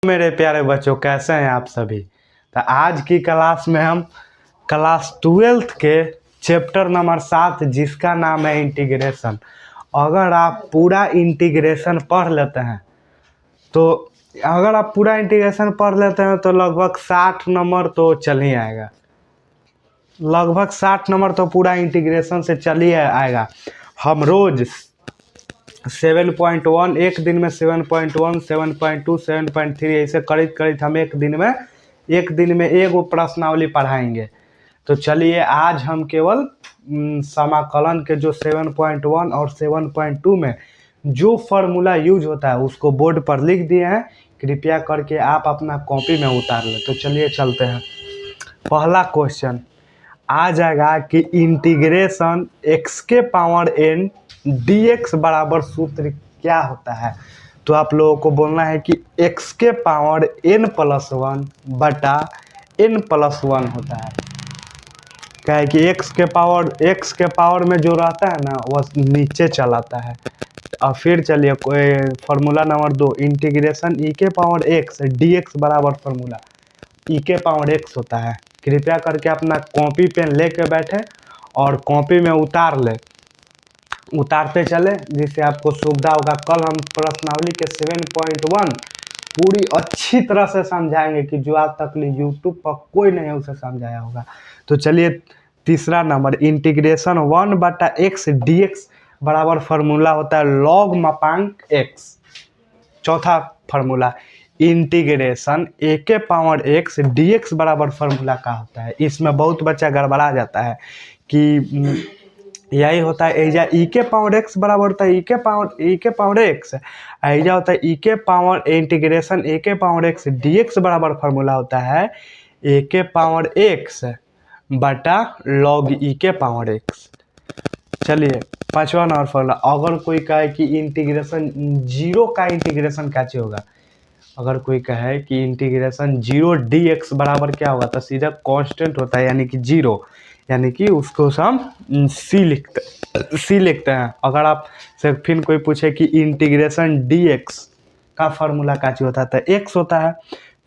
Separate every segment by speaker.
Speaker 1: मेरे प्यारे बच्चों, कैसे हैं आप सभी। तो आज की क्लास में हम क्लास 12th के चैप्टर नंबर 7 जिसका नाम है इंटीग्रेशन। अगर आप पूरा इंटीग्रेशन पढ़ लेते हैं तो लगभग 60 नंबर तो चल ही आएगा। लगभग 60 नंबर तो पूरा इंटीग्रेशन से चल ही आएगा। हम रोज 7.1 एक दिन में 7.1 7.2 7.3 ऐसे करीब हम एक दिन में एगो प्रश्नावली पढ़ाएंगे। तो चलिए आज हम केवल समाकलन के जो 7.1 और 7.2 में जो फार्मूला यूज होता है उसको बोर्ड पर लिख दिए हैं। कृपया करके आप अपना कॉपी में उतार लें। तो चलिए चलते हैं। पहला क्वेश्चन आ जाएगा कि इंटीग्रेशन x के पावर n dx बराबर सूत्र क्या होता है। तो आप लोगों को बोलना है कि x के पावर n प्लस 1 बटा n प्लस 1 होता है। क्या है कि x के पावर में जो रहता है ना वह नीचे चलाता है। और फिर चलिए फार्मूला नंबर 2 इंटीग्रेशन e के पावर x dx बराबर फार्मूला e के पावर x होता है। कृपया करके अपना कॉपी पेन लेके बैठे और कॉपी में उतारते चले जिससे आपको सुविधा होगा। कल हम प्रश्नावली के 7.1 पूरी अच्छी तरह से समझाएंगे कि जो आज तक यूट्यूब पर कोई नहीं उसे समझाया होगा। तो चलिए तीसरा नंबर इंटीग्रेशन 1 बटा x dx बराबर फार्मूला होता है लॉग मापांक x। चौथा फार्मूला इंटीग्रेशन a के पावर x dx बराबर फार्मूला का होता है। इसमें बहुत बच्चा गड़बड़ा जाता है कि यही होता है एजा e के पावर x बराबर होता है e के पावर x। एजा होता है e के पावर इंटीग्रेशन a के पावर x dx बराबर फार्मूला होता है a के पावर x बटा लॉग e के पावर x। चलिए पांचवा नंबर फार्मूला अगर कोई कहे कि इंटीग्रेशन 0 का इंटीग्रेशन कैसे होगा। अगर कोई कहे कि इंटीग्रेशन 0 dx बराबर क्या होगा तो सीधा कांस्टेंट होता है यानी कि 0, यानी कि उसको हम सी लिखते हैं। अगर आप से फिर कोई पूछे कि इंटीग्रेशन dx का फार्मूला कैसे होता है तो x होता है।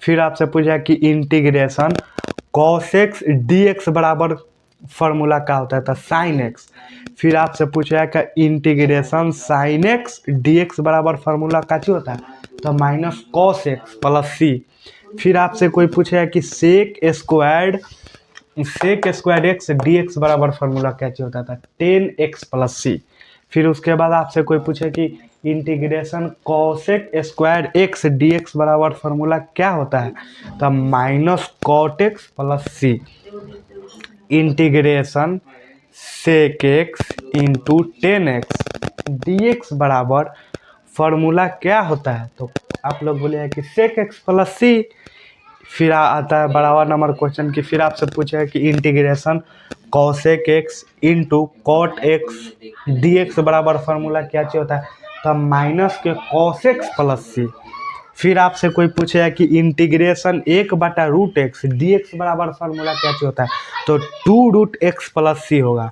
Speaker 1: फिर आपसे पूछा कि इंटीग्रेशन cos x dx बराबर फार्मूला क्या होता है तो साइन x। फिर आपसे पूछा कि इंटीग्रेशन साइन x dx बराबर फार्मूला कैसे होता है तो माइनस कॉस एक्स प्लस सी। फिर आपसे कोई पूछेगा कि सेक स्क्वायर्ड एक्स dx बराबर फार्मूला कैसे होता था 10x प्लस सी। फिर उसके बाद आपसे कोई पूछे कि integration cosec square x dx बराबर फार्मूला क्या होता है तो minus cot x plus c. Integration sec x into 10x dx बराबर फार्मूला क्या होता है तो आप लोग बोले हैं कि सेक एक्स प्लस सी। फिर आता है बराबर नंबर क्वेश्चन की फिर आपसे पूछेगा कि integration cosec x into cot x dx बराबर फार्मूला क्या होता है तो माइनस के कॉस एक्स प्लस सी। फिर आपसे कोई पूछेगा कि इंटीग्रेशन 1 बटा रूट एक्स dx बराबर फार्मूला क्या होता है तो 2 रूट एक्स प्लस सी होगा।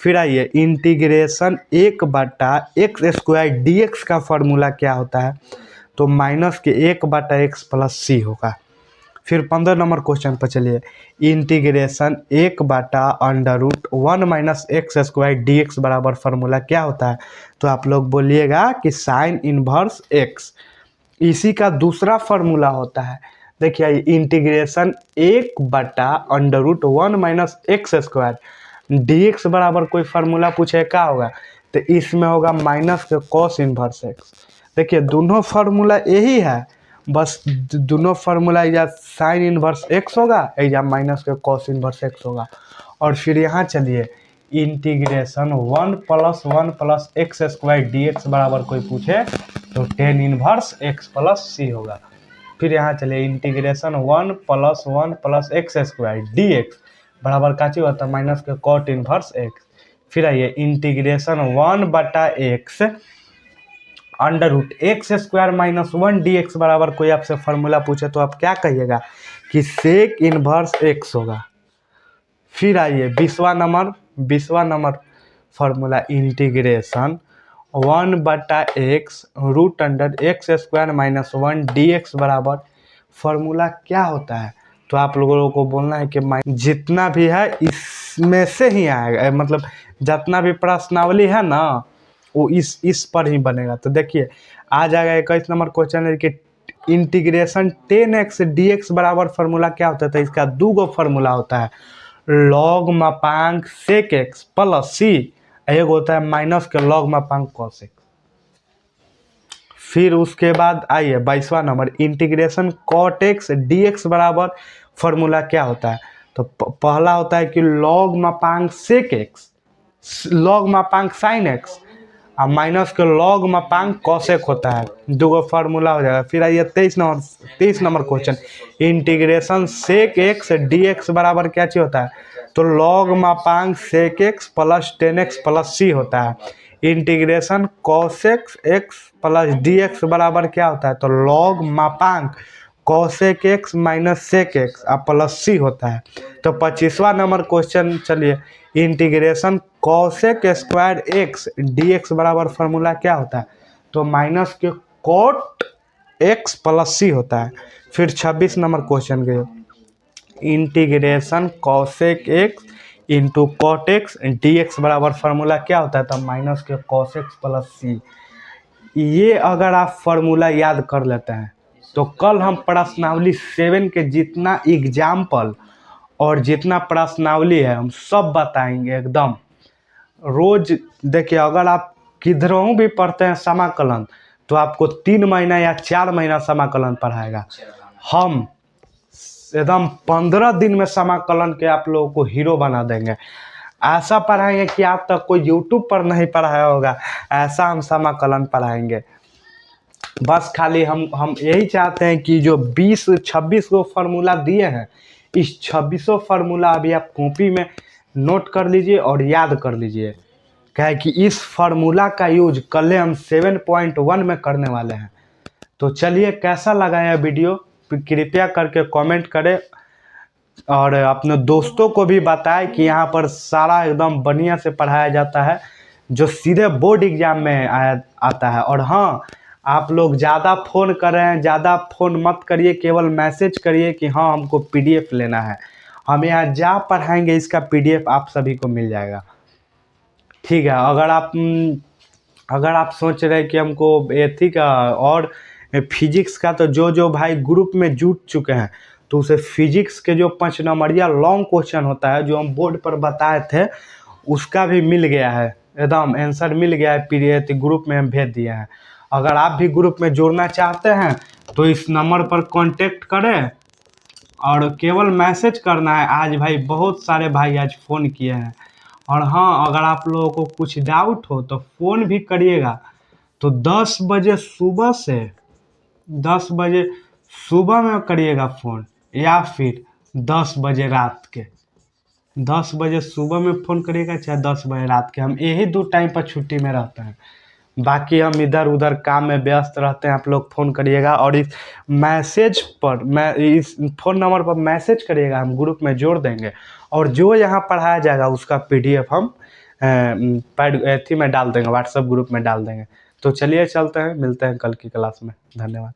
Speaker 1: फिर आइए इंटीग्रेशन 1 बटा एक्स स्क्वायर dx का फार्मूला क्या होता है तो माइनस के 1 बटा एक्स प्लस सी होगा। फिर 15 नंबर क्वेश्चन पर चलिए इंटीग्रेशन 1 बटा under root 1 minus x square dx बराबर फार्मूला क्या होता है तो आप लोग बोलिएगा कि साइन इनवर्स एक्स। इसी का दूसरा फार्मूला होता है देखिए इंटीग्रेशन 1 बटा under root 1 minus x square dx बराबर कोई फार्मूला पूछे क्या होगा तो इसमें होगा माइनस के कॉस इनवर्स एक्स। देखिए दोनों फार्मूला यही है, बस दोनों फार्मूला या साइन इनवर्स एक्स होगा या माइनस के कॉस इनवर्स एक्स होगा। और फिर यहाँ चलिए integration 1 plus x square dx बराबर कोई पूछे तो 10 इनवर्स एक्स प्लस सी होगा। फिर यहाँ चलिए integration 1 plus x square dx बराबर काची होता है माइनस के कॉट इनवर्स एक्स। फिर आइए इंटीग्रेशन 1 बटा x under root x square minus 1 dx बराबर कोई आपसे फार्मूला पूछे तो आप क्या कहिएगा कि सेक इनवर्स एक्स होगा। फिर आइए 20वां नंबर फार्मूला इंटीग्रेशन 1 बटा x root under x square minus 1 dx बराबर फार्मूला क्या होता है, तो आप लोगों को बोलना है कि जितना भी है इसमें से ही आएगा, मतलब जितना भी प्रश्नावली है ना वो इस पर ही बनेगा। तो देखिए आ जाएगा 21 नंबर क्वेश्चन है कि इंटीग्रेशन 10x dx बराबर फार्मूला क्या होता है। तो इसका दो गो फार्मूला होता है, लॉग मापांक सेक एक्स प्लस सी, एक होता है माइनस के लॉग मापांक कॉस एक्स। फिर उसके बाद आइए 22वां number integration cot x d x बराबर फार्मूला क्या होता है। तो पहला होता है कि लॉग मापांक सेक एक्स, लॉग मापांक साइन एक्स और माइनस के लॉग मापांक कॉसेक होता है, दो गो फार्मूला हो जाएगा। फिर आइए 23 number question integration sec x d x बराबर क्या चीज होता है। तो लॉग मापांक sec x plus 10x plus c होता है। Integration cosec x plus d x बराबर क्या होता है। तो लॉग मापांक cosec x minus sec x plus c होता है। तो 25वां नंबर क्वेश्चन चलिए integration cosec square x d x बराबर फार्मूला क्या होता है। तो माइनस के कॉट एक्स प्लस सी होता है। फिर 26 नंबर क्वेश्चन के integration cosec x into cot x d x बराबर फार्मूला क्या होता है। तो माइनस के कॉस एक्स प्लस सी। ये अगर आप फार्मूला याद कर लेते हैं तो कल हम प्रश्नावली 7 के जितना एग्जाम्पल और जितना प्रश्नावली है हम सब बताएंगे एकदम रोज। देखिए अगर आप किधरों भी पढ़ते हैं समाकलन तो आपको 3 महीना या 4 महीना समाकलन पढ़ाएगा। हम एकदम 15 दिन में समाकलन के आप लोगों को हीरो बना देंगे। ऐसा पढ़ाएंगे कि आप तक कोई यूट्यूब पर नहीं पढ़ाया होगा, ऐसा हम समाकलन पढ़ाएंगे। बस खाली हम यही चाहते हैं कि जो 20-26 को फार्मूला दिए हैं इस 26 फार्मूला अभी आप कॉपी में नोट कर लीजिए और याद कर लीजिए, क्या कि इस फार्मूला का यूज कल हम 7.1 में करने वाले हैं। तो चलिए कैसा लगा यह वीडियो कृपया करके कमेंट करें और अपने दोस्तों को भी बताएं कि यहाँ पर सारा एकदम बढ़िया से पढ़ाया जाता है जो सीधे बोर्ड एग्जाम में आता है। और हाँ आप लोग ज़्यादा फ़ोन कर रहे हैं, ज़्यादा फ़ोन मत करिए, केवल मैसेज करिए कि हाँ हमको पीडीएफ लेना है। हम यहाँ जा पढ़ाएंगे इसका पीडीएफ आप सभी को मिल जाएगा, ठीक है। अगर आप सोच रहे हैं कि हमको एथी का और फिजिक्स का, तो जो भाई ग्रुप में जुट चुके हैं तो उसे फिजिक्स के जो 5 नंबरिया लॉन्ग क्वेश्चन होता है जो हम बोर्ड पर बताए थे उसका भी मिल गया है, एकदम आंसर मिल गया है, पीडीएफ ग्रुप में हम भेज दिए हैं। अगर आप भी ग्रुप में जोड़ना चाहते हैं तो इस नंबर पर कांटेक्ट करें और केवल मैसेज करना है। आज भाई बहुत सारे भाई आज फ़ोन किए हैं। और हाँ अगर आप लोगों को कुछ डाउट हो तो फ़ोन भी करिएगा। तो 10 बजे सुबह से 10 बजे सुबह में करिएगा फ़ोन या फिर 10 बजे रात के, 10 बजे सुबह में फ़ोन करिएगा चाहे 10 बजे रात के। हम यही 2 टाइम पर छुट्टी में रहते हैं, बाकी हम इधर उधर काम में व्यस्त रहते हैं। आप लोग फ़ोन करिएगा और इस मैसेज पर इस फ़ोन नंबर पर मैसेज करिएगा, हम ग्रुप में जोड़ देंगे और जो यहाँ पढ़ाया जाएगा उसका पीडीएफ हम एथी में डाल देंगे, व्हाट्सएप ग्रुप में डाल देंगे। तो चलिए चलते हैं, मिलते हैं कल की क्लास में। धन्यवाद।